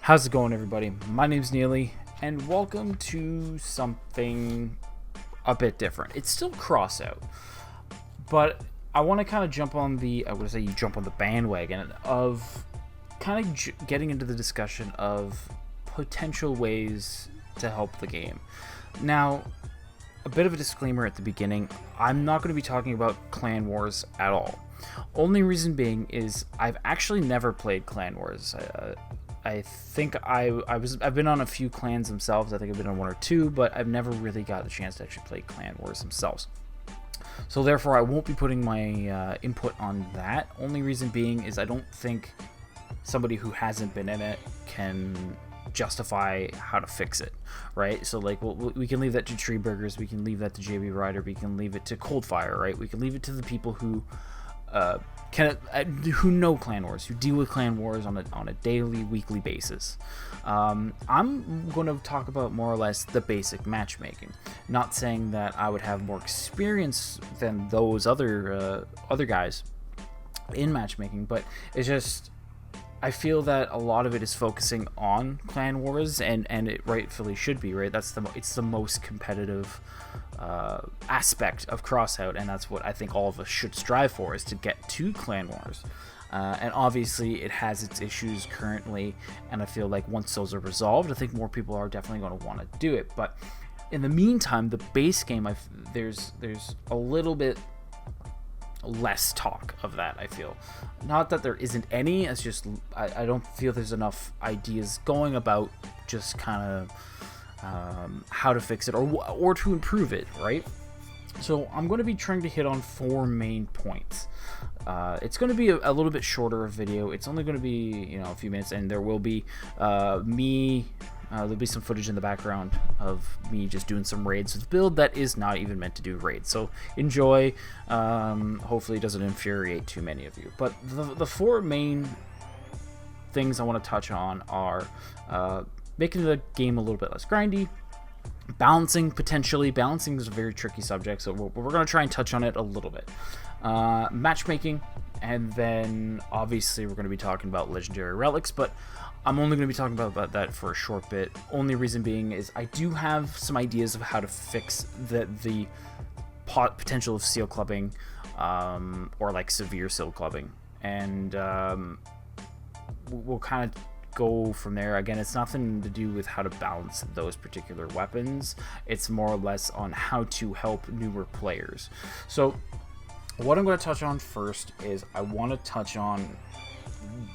How's it going, everybody? My name's Neely, and welcome to something a bit different. It's still Crossout, but I want to kind of jump on the, I would say you jump on the bandwagon of kind of getting into the discussion of potential ways to help the game. Now, a bit of a disclaimer at the beginning, I'm not going to be talking about Clan Wars at all. Only reason being is I've actually never played Clan Wars. I think I've been on a few clans themselves. I think I've been on one or two, but I've never really got a chance to actually play Clan Wars themselves. So therefore, I won't be putting my input on that. Only reason being is I don't think somebody who hasn't been in it can justify how to fix it, right? So like we can leave that to Tree Burgers, we can leave that to JB Ryder, we can leave it to Coldfire, right? We can leave it to the people who who know Clan Wars, who deal with Clan Wars on a daily, weekly basis. I'm going to talk about more or less the basic matchmaking. Not saying that I would have more experience than those other guys in matchmaking, but it's just I feel that a lot of it is focusing on Clan Wars, and it rightfully should be, right? It's the most competitive aspect of Crossout, and that's what I think all of us should strive for, is to get to Clan Wars. And obviously it has its issues currently, and I feel like once those are resolved, I think more people are definitely going to want to do it. But in the meantime, the base game, there's a little bit less talk of that. I feel, not that there isn't any, it's just I don't feel there's enough ideas going about just kind of how to fix it or to improve it, right? So I'm going to be trying to hit on 4 main points. It's going to be a little bit shorter of video. It's only going to be a few minutes, and there will be there'll be some footage in the background of me just doing some raids with a build that is not even meant to do raids. So enjoy. Hopefully it doesn't infuriate too many of you. But the 4 main things I want to touch on are making the game a little bit less grindy, balancing is a very tricky subject, so we're going to try and touch on it a little bit, matchmaking, and then obviously we're going to be talking about legendary relics, but I'm only going to be talking about that for a short bit. Only reason being is I do have some ideas of how to fix the potential of seal clubbing, or like severe seal clubbing, and we'll kind of go from there. Again, it's nothing to do with how to balance those particular weapons. It's more or less on how to help newer players. So what I'm going to touch on first is I want to touch on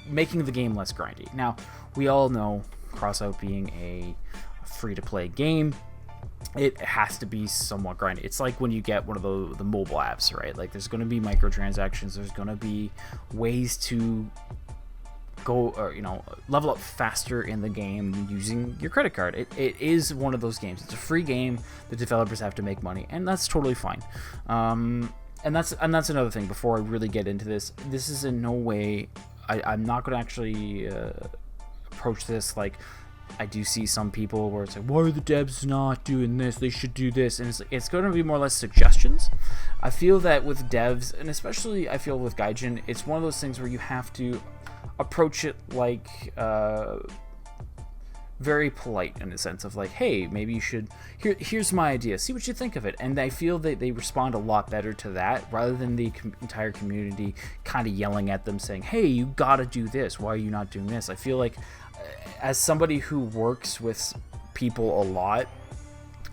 making the game less grindy. Now, we all know Crossout being a free-to-play game, it has to be somewhat grindy. It's like when you get one of the mobile apps, right? Like, there's going to be microtransactions, there's going to be ways to go or level up faster in the game using your credit card. It is one of those games. It's a free game. The developers have to make money, and that's totally fine. And that's another thing. Before I really get into this is in no way, I'm not going to actually approach this like I do see some people where it's like, why are the devs not doing this? They should do this. And it's going to be more or less suggestions. I feel that with devs, and especially I feel with Gaijin, it's one of those things where you have to approach it like very polite, in the sense of like, hey, maybe you should, here's my idea, see what you think of it. And I feel that they respond a lot better to that, rather than the entire community kind of yelling at them saying, hey, you gotta do this, why are you not doing this? I feel like as somebody who works with people a lot,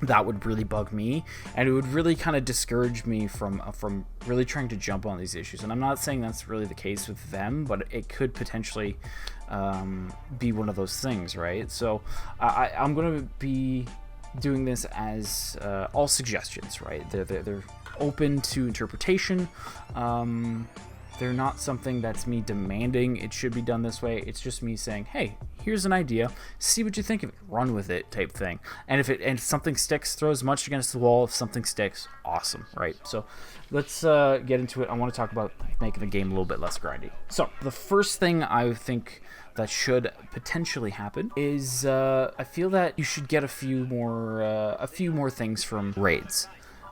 that would really bug me, and it would really kind of discourage me from really trying to jump on these issues. And I'm not saying that's really the case with them, but it could potentially be one of those things, right? So I'm going to be doing this as all suggestions, right? They're open to interpretation. They're not something that's me demanding it should be done this way. It's just me saying, hey, here's an idea, see what you think of it, run with it, type thing. And if something sticks, throw as much against the wall. If something sticks, awesome, right? So let's get into it. I want to talk about making the game a little bit less grindy. So the first thing I think that should potentially happen is I feel that you should get a few more things from raids.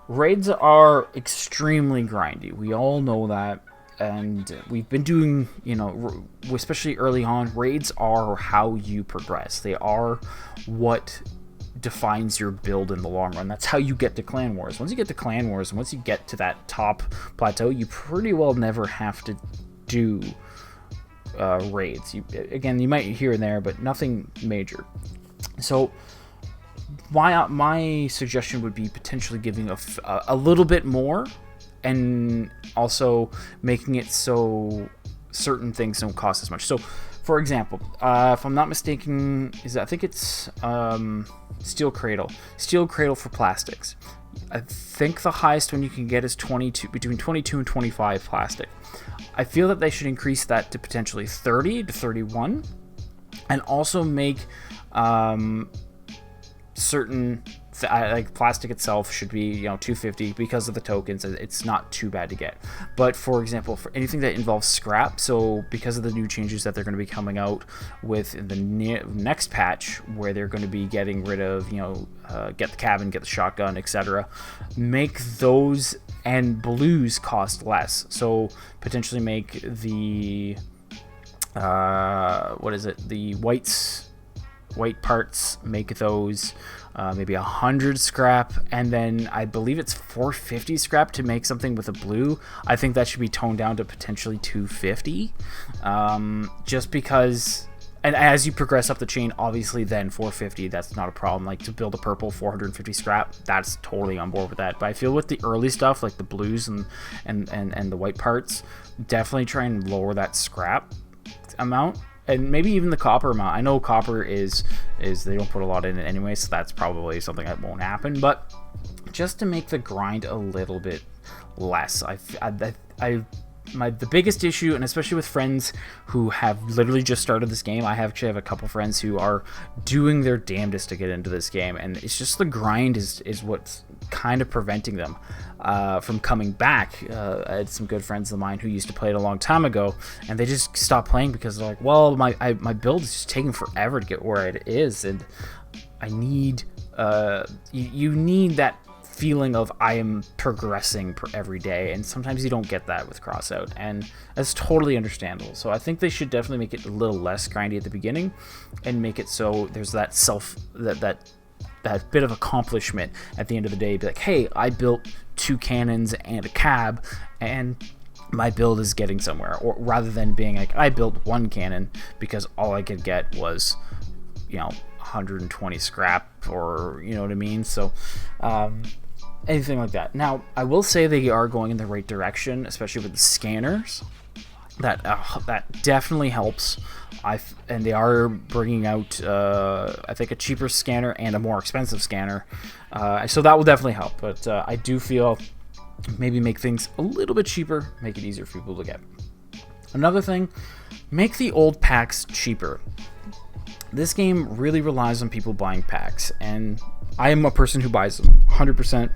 Raids are extremely grindy. We all know that. and we've been doing, especially early on, raids are how you progress. They are what defines your build in the long run. That's how you get to Clan Wars. Once you get to Clan Wars, once you get to that top plateau, you pretty well never have to do raids. You might here and there, but nothing major. So my suggestion would be potentially giving a little bit more, and also making it so certain things don't cost as much. So, for example, if I'm not mistaken, I think it's steel cradle for plastics. I think the highest one you can get is between 22 and 25 plastic. I feel that they should increase that to potentially 30 to 31, and also make certain like plastic itself should be $250 because of the tokens. It's not too bad to get. But for example, for anything that involves scrap, so because of the new changes that they're going to be coming out with in the next patch, where they're going to be getting rid of get the cabin, get the shotgun, etc., make those and blues cost less. So potentially make the the white parts, make those maybe 100 scrap, and then I believe it's 450 scrap to make something with a blue. I think that should be toned down to potentially 250, just because. And as you progress up the chain, obviously then 450, that's not a problem. Like to build a purple, 450 scrap, that's totally on board with that. But I feel with the early stuff, like the blues and the white parts, definitely try and lower that scrap amount. And maybe even the copper amount. I know copper is they don't put a lot in it anyway, so that's probably something that won't happen. But just to make the grind a little bit less, the biggest issue, and especially with friends who have literally just started this game, I actually have a couple friends who are doing their damnedest to get into this game, and it's just the grind is what's kind of preventing them from coming back. I had some good friends of mine who used to play it a long time ago, and they just stopped playing because they're like, well, my build is just taking forever to get where it is, and I need you need that feeling of I am progressing every day, and sometimes you don't get that with Crossout, and that's totally understandable. So I think they should definitely make it a little less grindy at the beginning, and make it so there's that that bit of accomplishment at the end of the day. Be like, hey, I built 2 cannons and a cab, and my build is getting somewhere. Or rather than being like, I built 1 cannon because all I could get was 120 scrap, or you know what I mean. So anything like that. Now I will say they are going in the right direction, especially with the scanners. That definitely helps. And they are bringing out I think a cheaper scanner and a more expensive scanner, so that will definitely help. But I do feel maybe make things a little bit cheaper, make it easier for people to get. Another thing, make the old packs cheaper. This game really relies on people buying packs, and I am a person who buys them 100%.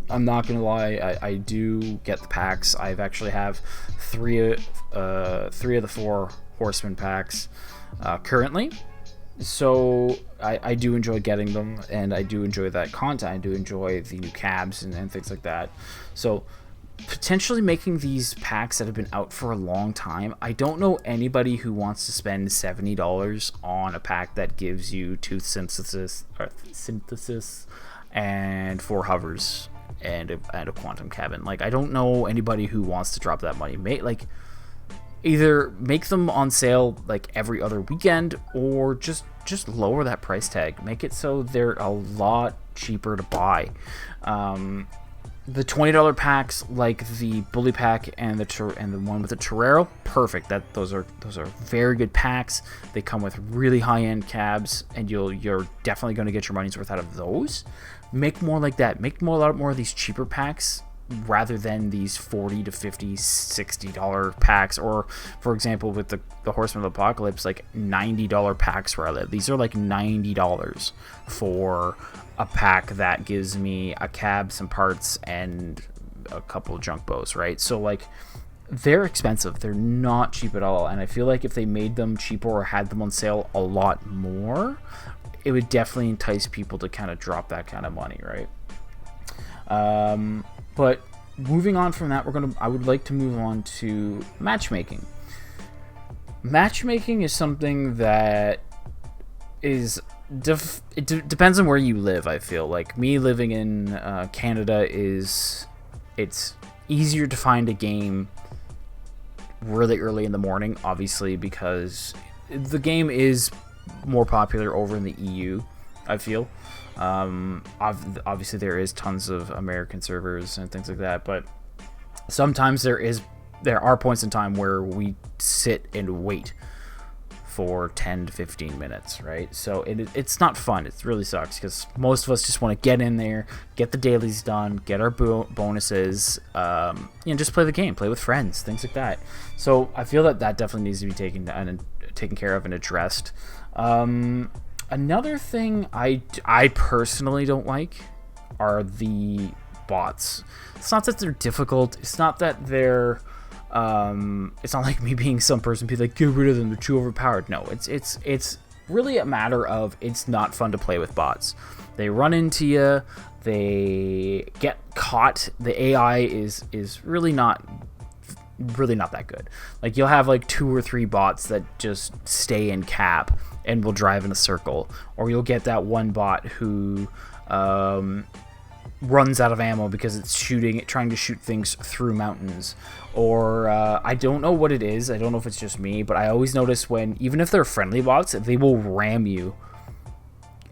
I'm not gonna lie, I do get the packs. I've actually have three of the 4 Horseman packs currently, so I do enjoy getting them, and I do enjoy that content. I do enjoy the new cabs and things like that. So potentially making these packs that have been out for a long time. I don't know anybody who wants to spend $70 on a pack that gives you tooth synthesis and 4 hovers and a quantum cabin. Like, I don't know anybody who wants to drop that money. Either make them on sale like every other weekend, or just lower that price tag. Make it so they're a lot cheaper to buy. The $20 packs, like the Bully pack and the one with the Torero, perfect. Those are very good packs. They come with really high-end cabs, and you're definitely going to get your money's worth out of those. Make more like that. Make a lot more of these cheaper packs, rather than these $40 to $50, $60 packs. Or, for example, with the Horseman of the Apocalypse, like $90 packs where I live. These are like $90 for a pack that gives me a cab, some parts, and a couple of junk bows, right? So, like, they're expensive. They're not cheap at all. And I feel like if they made them cheaper or had them on sale a lot more, it would definitely entice people to kind of drop that kind of money, right? But moving on from that, I would like to move on to matchmaking. Matchmaking is something that is it depends on where you live. I feel like me living in Canada it's easier to find a game really early in the morning, obviously, because the game is more popular over in the EU, I feel. Obviously there is tons of American servers and things like that, but sometimes there are points in time where we sit and wait for 10 to 15 minutes, right? So it's not fun. It really sucks because most of us just want to get in there, get the dailies done, get our bonuses, just play the game, play with friends, things like that. So I feel that definitely needs to be taken care of and addressed. Another thing I personally don't like are the bots. It's not that they're difficult. It's not that they're it's not like me being some person be like, get rid of them, they're too overpowered. No, it's really a matter of it's not fun to play with bots. They run into you, they get caught. The AI is really not that good. Like, you'll have like 2 or 3 bots that just stay in cap and will drive in a circle, or you'll get that one bot who runs out of ammo because it's trying to shoot things through mountains, or I don't know what it is. I don't know if it's just me, but I always notice when, even if they're friendly bots, they will ram you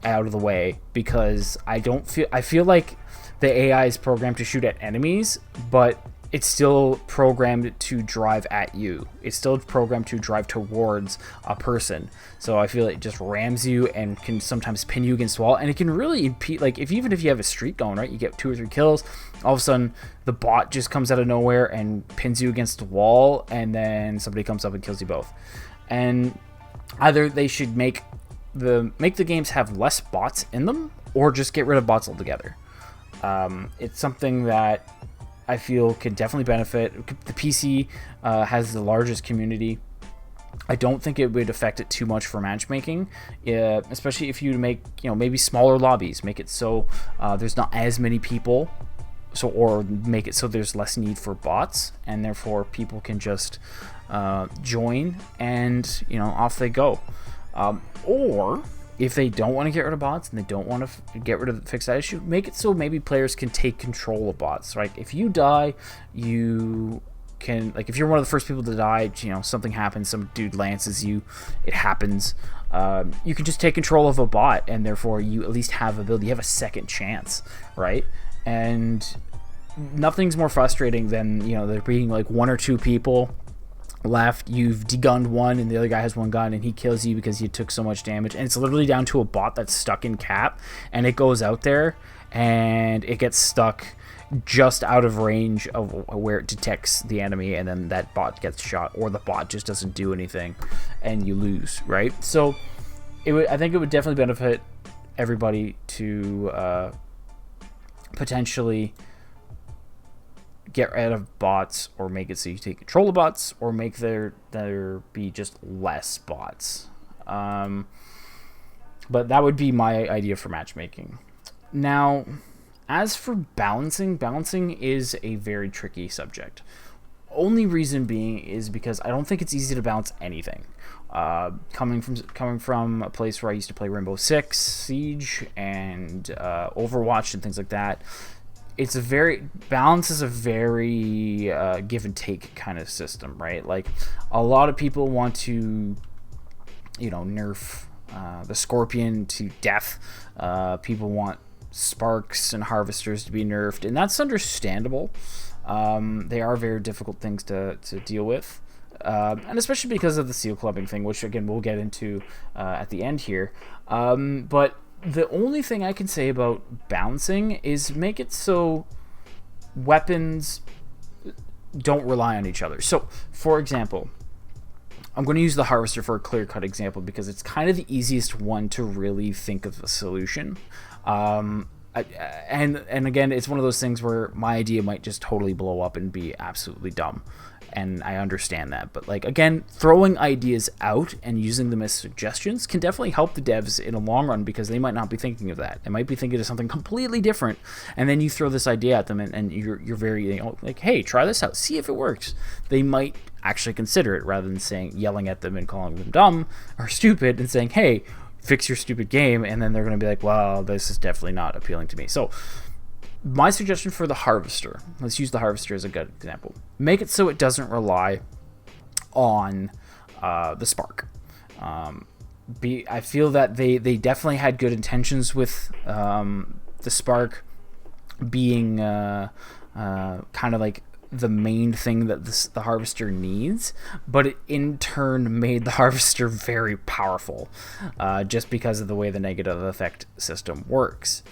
out of the way, because I feel like the AI is programmed to shoot at enemies, but it's still programmed to drive at you. It's still programmed to drive towards a person. So I feel it just rams you and can sometimes pin you against the wall. And it can really impede, like, even if you have a streak going, right? You get 2 or 3 kills, all of a sudden the bot just comes out of nowhere and pins you against the wall, and then somebody comes up and kills you both. And either they should make the games have less bots in them, or just get rid of bots altogether. It's something that I feel could definitely benefit. The PC has the largest community. I don't think it would affect it too much for matchmaking, especially if you make, maybe smaller lobbies, make it so there's not as many people, or make it so there's less need for bots, and therefore people can just join and off they go. Or if they don't want to get rid of bots and they don't want to fix that issue, make it so maybe players can take control of bots. Right? If you die, you can, like, if you're one of the first people to die, something happens, some dude lances you, it happens. You can just take control of a bot, and therefore you at least have ability. You have a second chance, right? And nothing's more frustrating than there being like 1 or 2 people left, you've degunned one and the other guy has 1 gun and he kills you because you took so much damage, and it's literally down to a bot that's stuck in cap, and it goes out there and it gets stuck just out of range of where it detects the enemy, and then that bot gets shot, or the bot just doesn't do anything and you lose, right? So I think it would definitely benefit everybody to potentially get rid of bots, or make it so you take control of bots, or make there be just less bots. But that would be my idea for matchmaking. Now, as for balancing is a very tricky subject. Only reason being is because I don't think it's easy to balance anything. Coming from a place where I used to play Rainbow Six Siege and Overwatch and things like that, balance is a very give and take kind of system, right? Like, a lot of people want to, nerf the Scorpion to death. People want Sparks and Harvesters to be nerfed, and that's understandable. They are very difficult things to deal with, and especially because of the seal clubbing thing, which again we'll get into at the end here. But the only thing I can say about balancing is make it so weapons don't rely on each other. So, for example, I'm going to use the Harvester for a clear-cut example because it's kind of the easiest one to really think of a solution. And again, it's one of those things where my idea might just totally blow up and be absolutely dumb. and I understand that. But like, again, throwing ideas out and using them as suggestions can definitely help the devs in a long run, because they might not be thinking of that. They might be thinking of something completely different, and then you throw this idea at them, and you're very, like, hey, try this out, see if it works. They might actually consider it, rather than yelling at them and calling them dumb or stupid and saying, hey, fix your stupid game, and then they're going to be like, well, this is definitely not appealing to me. So my suggestion for the Harvester, let's use the Harvester as a good example. Make it so it doesn't rely on the Spark. I feel that they definitely had good intentions with the Spark being kind of like the main thing that the Harvester needs, but it in turn made the Harvester very powerful, just because of the way the negative effect system works.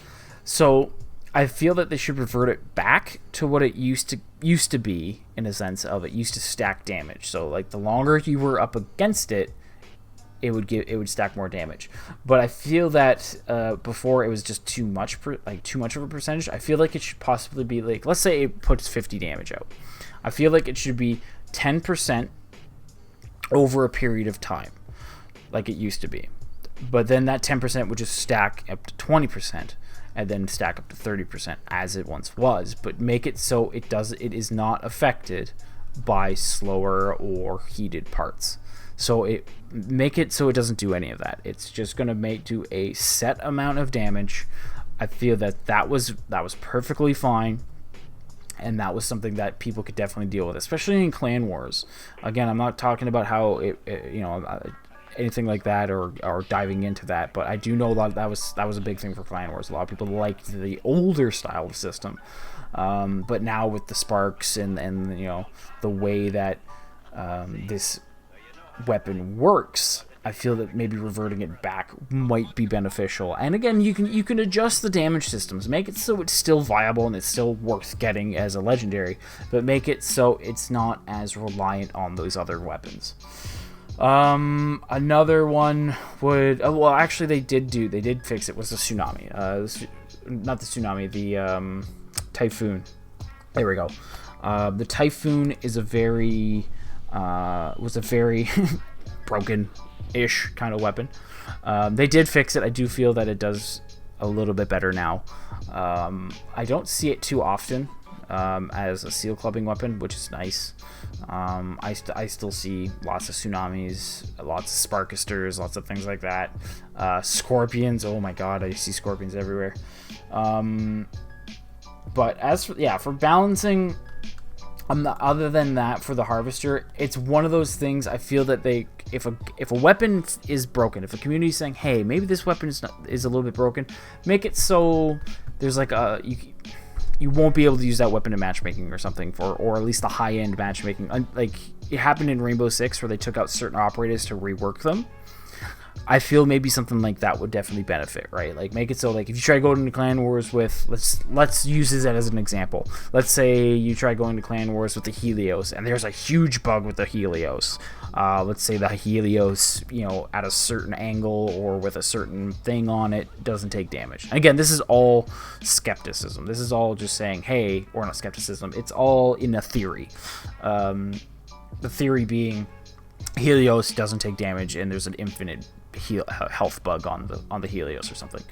So I feel that they should revert it back to what it used to be, in a sense of it used to stack damage. So like, the longer you were up against it, it would stack more damage. But I feel that before it was just too much of a percentage. I feel like it should possibly be like, let's say it puts 50 damage out. I feel like it should be 10% over a period of time, like it used to be. But then that 10% would just stack up to 20%. And then stack up to 30% as it once was, but make it so it is not affected by slower or heated parts. So make it so it doesn't do any of that. It's just going to do a set amount of damage. I feel that was perfectly fine, and that was something that people could definitely deal with, especially in clan wars. Again, I'm not talking about how anything like that or diving into that, but I do know that was a big thing for clan wars. A lot of people liked the older style of system, but now with the Sparks and the way that this weapon works, I feel that maybe reverting it back might be beneficial. And again, you can adjust the damage systems, make it so it's still viable and it's still worth getting as a legendary, but make it so it's not as reliant on those other weapons. Another one would, well, actually they did fix it, was the Tsunami. Not the Tsunami, the Typhoon. There we go. The Typhoon is was a very broken-ish kind of weapon. They did fix it. I do feel that it does a little bit better now. I don't see it too often as a seal clubbing weapon, which is nice. I still see lots of Tsunamis, lots of Sparkisters, lots of things like that. Scorpions, oh my god, I see Scorpions everywhere. But as for balancing, other than that, for the Harvester, it's one of those things. I feel that if a weapon is broken, if a community is saying, hey, maybe this weapon is a little bit broken, make it so there's like you won't be able to use that weapon in matchmaking or something, or at least the high-end matchmaking. Like, it happened in Rainbow Six where they took out certain operators to rework them. I feel maybe something like that would definitely benefit, right? Like, make it so, like, if you try going into clan wars with, let's use this as an example. Let's say you try going to clan wars with the Helios, and there's a huge bug with the Helios. Let's say the Helios, at a certain angle or with a certain thing on it, doesn't take damage. And again, this is all skepticism. This is all just saying, hey, or not skepticism. It's all in a theory. The theory being Helios doesn't take damage, and there's an infinite health bug on the Helios or something.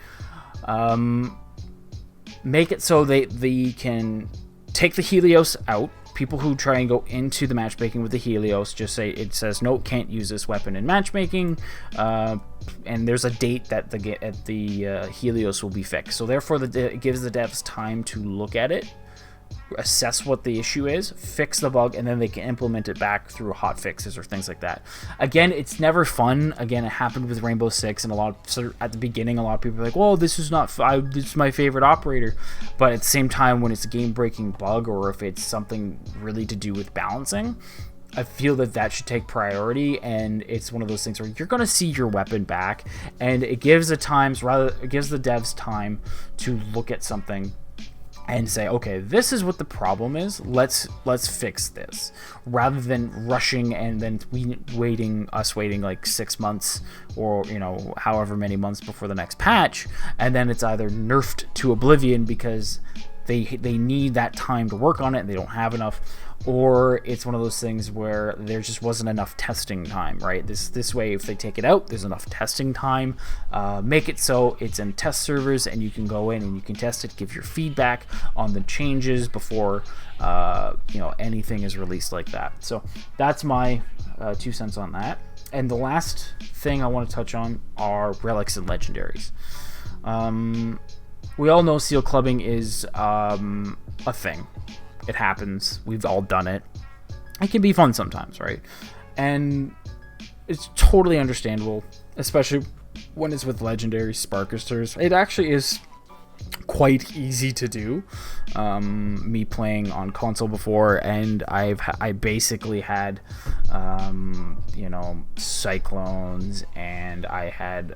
Make it so they can take the Helios out. People who try and go into the matchmaking with the Helios just say, it says no, can't use this weapon in matchmaking, and there's a date that the Helios will be fixed. So therefore, it gives the devs time to look at it, assess what the issue is, fix the bug, and then they can implement it back through hot fixes or things like that. Again, it's never fun. Again, it happened with Rainbow Six, and at the beginning, a lot of people are like, "Well, this is not. This is my favorite operator," but at the same time, when it's a game-breaking bug or if it's something really to do with balancing, I feel that should take priority, and it's one of those things where you're going to see your weapon back, and it gives the devs time to look at something and say, okay, this is what the problem is. Let's fix this, rather than rushing and then waiting like 6 months or however many months before the next patch, and then it's either nerfed to oblivion because they need that time to work on it and they don't have enough, or it's one of those things where there just wasn't enough testing time, right? This way, if they take it out, there's enough testing time. Make it so it's in test servers, and you can go in and you can test it, give your feedback on the changes before anything is released like that. So that's my 2 cents on that. And the last thing I want to touch on are relics and legendaries. We all know seal clubbing is a thing. It happens. We've all done it. It can be fun sometimes, right? And it's totally understandable, especially when it's with legendary Sparkisters. It actually is quite easy to do. Me playing on console before, and I basically had Cyclones, and I had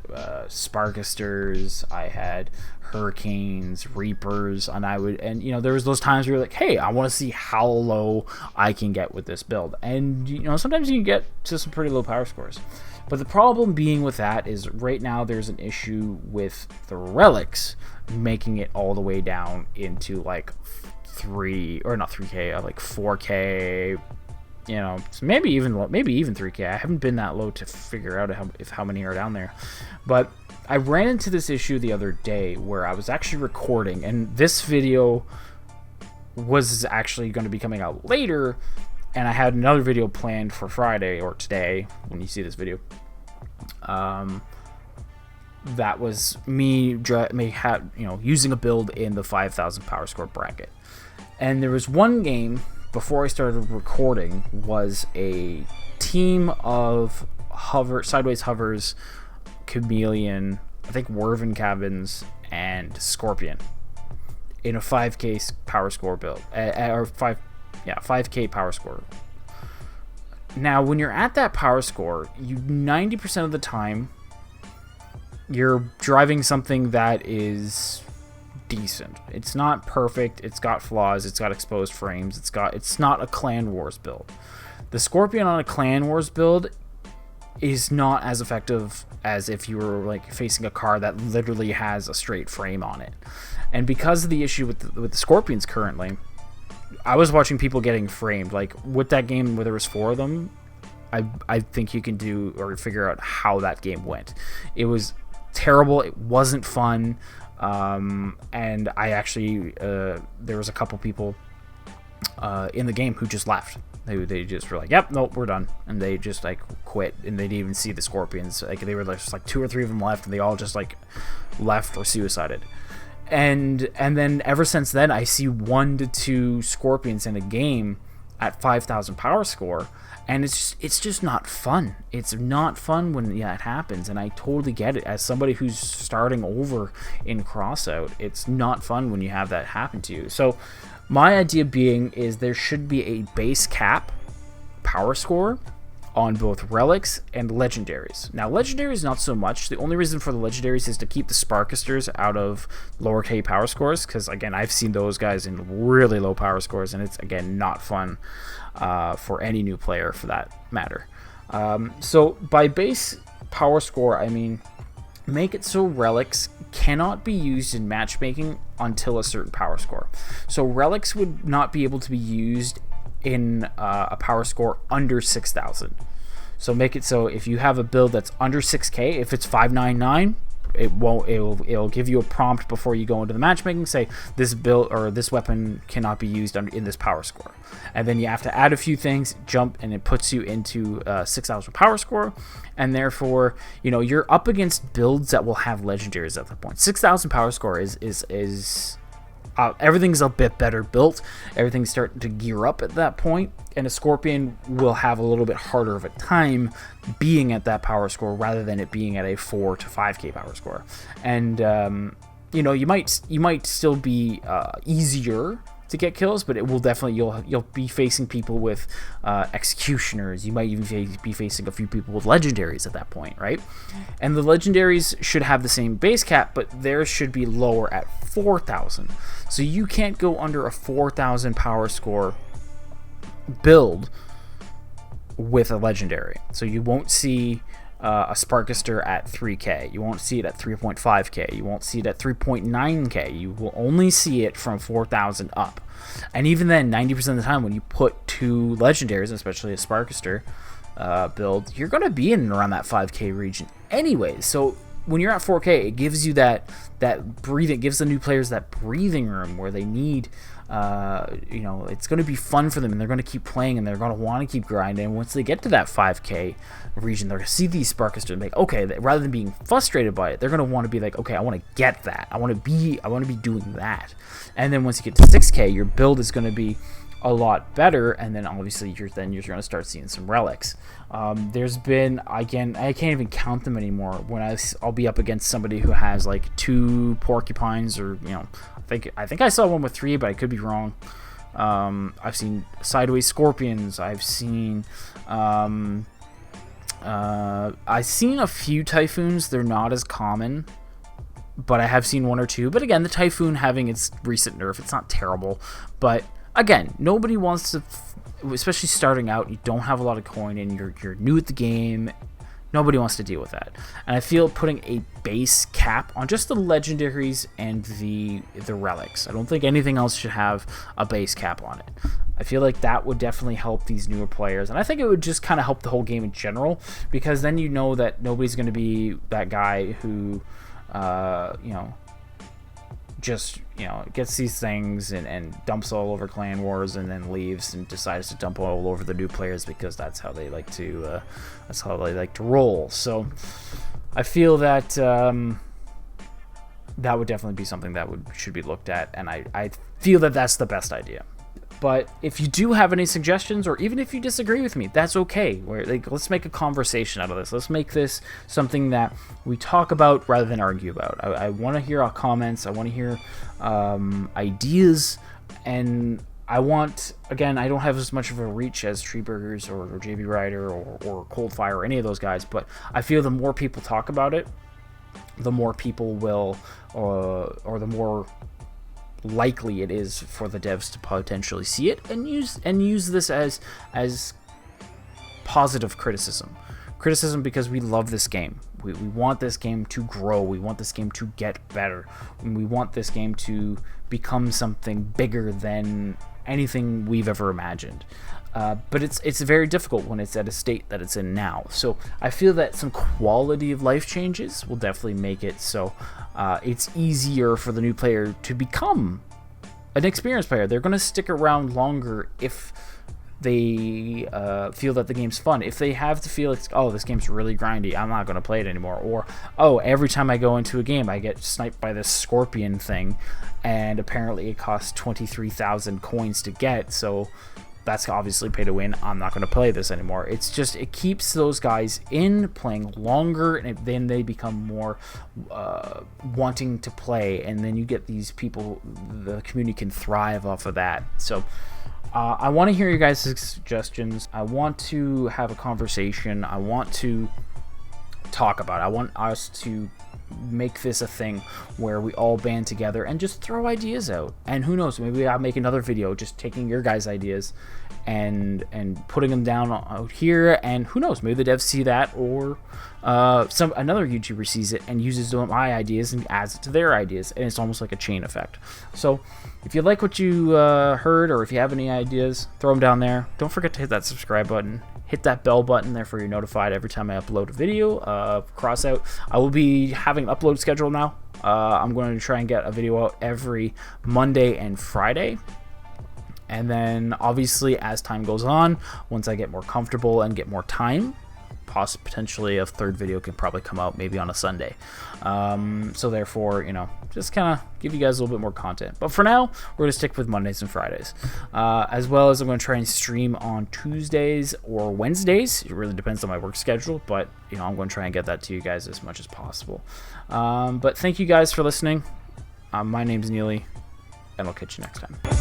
Sparkisters, I had Hurricanes, Reapers, and there was those times where you're like, hey, I want to see how low I can get with this build, and sometimes you can get to some pretty low power scores. But the problem being with that is right now there's an issue with the relics making it all the way down into like 4K, so maybe even 3K. I haven't been that low to figure out how many are down there. But I ran into this issue the other day where I was actually recording, and this video was actually going to be coming out later, and I had another video planned for Friday or today when you see this video. That was me using a build in the 5,000 power score bracket. And there was one game before I started recording was a team of sideways hovers, Chameleon, I think Werven Cabins, and Scorpion in a 5K power score build, or 5K power score. Now, when you're at that power score, 90% of the time you're driving something that is decent. It's not perfect. It's got flaws. It's got exposed frames. It's not a Clan Wars build. The Scorpion on a Clan Wars build is not as effective as if you were like facing a car that literally has a straight frame on it. And because of the issue with the Scorpions currently, I was watching people getting framed. Like with that game where there was 4 of them, I think you can do or figure out how that game went. It was terrible. It wasn't fun. And I actually there was a couple people in the game who just left. They just were like, yep, nope, we're done, and they just like quit, and they didn't even see the Scorpions. Like they were just like 2 or 3 of them left, and they all just like left or suicided. And then ever since then, I see 1 to 2 Scorpions in a game at 5,000 power score, and it's just not fun. It's not fun when it happens, and I totally get it. As somebody who's starting over in Crossout, it's not fun when you have that happen to you. So my idea being is there should be a base cap power score on both relics and legendaries. Now, legendaries not so much. The only reason for the legendaries is to keep the Sparkisters out of lower K power scores, because again, I've seen those guys in really low power scores, and it's again not fun for any new player for that matter. So by base power score, I mean make it so relics cannot be used in matchmaking until a certain power score. So relics would not be able to be used in a power score under 6,000. So make it so if you have a build that's under 6K, if it's 599, it'll give you a prompt before you go into the matchmaking, say this build or this weapon cannot be used in this power score, and then you have to add a few things, jump, and it puts you into 6,000 power score, and therefore you're up against builds that will have legendaries at that point. 6,000 power score is everything's a bit better built. Everything's starting to gear up at that point, and a Scorpion will have a little bit harder of a time being at that power score rather than it being at a 4 to 5K power score. And you might still be easier to get kills, but it will definitely you'll be facing people with executioners. You might even be facing a few people with legendaries at that point, right? And the legendaries should have the same base cap, but theirs should be lower at 4,000. So you can't go under a 4,000 power score build with a legendary. So you won't see a Sparkister at 3K. You won't see it at 3.5K. You won't see it at 3.9K. You will only see it from 4,000 up. And even then, 90% of the time when you put 2 legendaries, especially a Sparkister build, you're going to be in and around that 5K region anyways. So when you're at 4K, it gives you that breathing, it gives the new players that breathing room where they need, it's going to be fun for them, and they're going to keep playing, and they're going to want to keep grinding. And once they get to that 5K region, they're going to see these Sparkisters and be like, okay, rather than being frustrated by it, they're going to want to be like, okay, I want to get that. I want to be doing that. And then once you get to 6K, your build is going to be a lot better, and then obviously you're going to start seeing some relics. There's been, again, I can't even count them anymore, when I'll be up against somebody who has like 2 porcupines, or I think I saw one with 3, but I could be wrong. I've seen sideways scorpions. I've seen a few typhoons. They're not as common, but I have seen 1 or 2. But again, the typhoon having its recent nerf, it's not terrible. But again, nobody wants to, especially starting out, you don't have a lot of coin and you're new at the game. Nobody wants to deal with that. And I feel putting a base cap on just the legendaries and the relics. I don't think anything else should have a base cap on it. I feel like that would definitely help these newer players. And I think it would just kind of help the whole game in general, because then you know that nobody's going to be that guy who, gets these things and dumps all over Clan Wars, and then leaves and decides to dump all over the new players because that's how they like to roll. So I feel that that would definitely be something that should be looked at, and I feel that that's the best idea. But if you do have any suggestions, or even if you disagree with me, that's okay. Let's make a conversation out of this. Let's make this something that we talk about rather than argue about. I want to hear our comments. I want to hear ideas. And I don't have as much of a reach as Treeburgers or JB Ryder or Coldfire or any of those guys, but I feel the more people talk about it, the more people will, or the more likely it is for the devs to potentially see it and use this as positive criticism because we love this game. We want this game to grow. We want this game to get better, and we want this game to become something bigger than anything we've ever imagined. But it's very difficult when it's at a state that it's in now. So I feel that some quality of life changes will definitely make it so it's easier for the new player to become an experienced player. They're going to stick around longer if they feel that the game's fun. If they have to feel it's, oh, this game's really grindy, I'm not going to play it anymore. Or, oh, every time I go into a game, I get sniped by this scorpion thing, and apparently it costs 23,000 coins to get, so that's obviously pay to win. I'm not going to play this anymore. It's just, it keeps those guys in playing longer, and then they become more wanting to play, and then you get these people, the community can thrive off of that. So I want to hear your guys' suggestions. I want to have a conversation. I want to talk about it. I want us to make this a thing where we all band together and just throw ideas out. And who knows, maybe I'll make another video just taking your guys' ideas and putting them down out here, and who knows, maybe the devs see that, or another YouTuber sees it and uses my ideas and adds it to their ideas, and it's almost like a chain effect. So if you like what you heard, or if you have any ideas, throw them down there. Don't forget to hit that subscribe button. Hit that bell button there for you're notified every time I upload a video. Crossout, I will be having an upload schedule now. I'm going to try and get a video out every Monday and Friday. And then obviously as time goes on, once I get more comfortable and get more time, potentially a third video can probably come out maybe on a Sunday. So therefore, just kind of give you guys a little bit more content. But for now, we're going to stick with Mondays and Fridays. As well as I'm going to try and stream on Tuesdays or Wednesdays. It really depends on my work schedule, but I'm going to try and get that to you guys as much as possible. But thank you guys for listening. My name's Neely, and I'll catch you next time.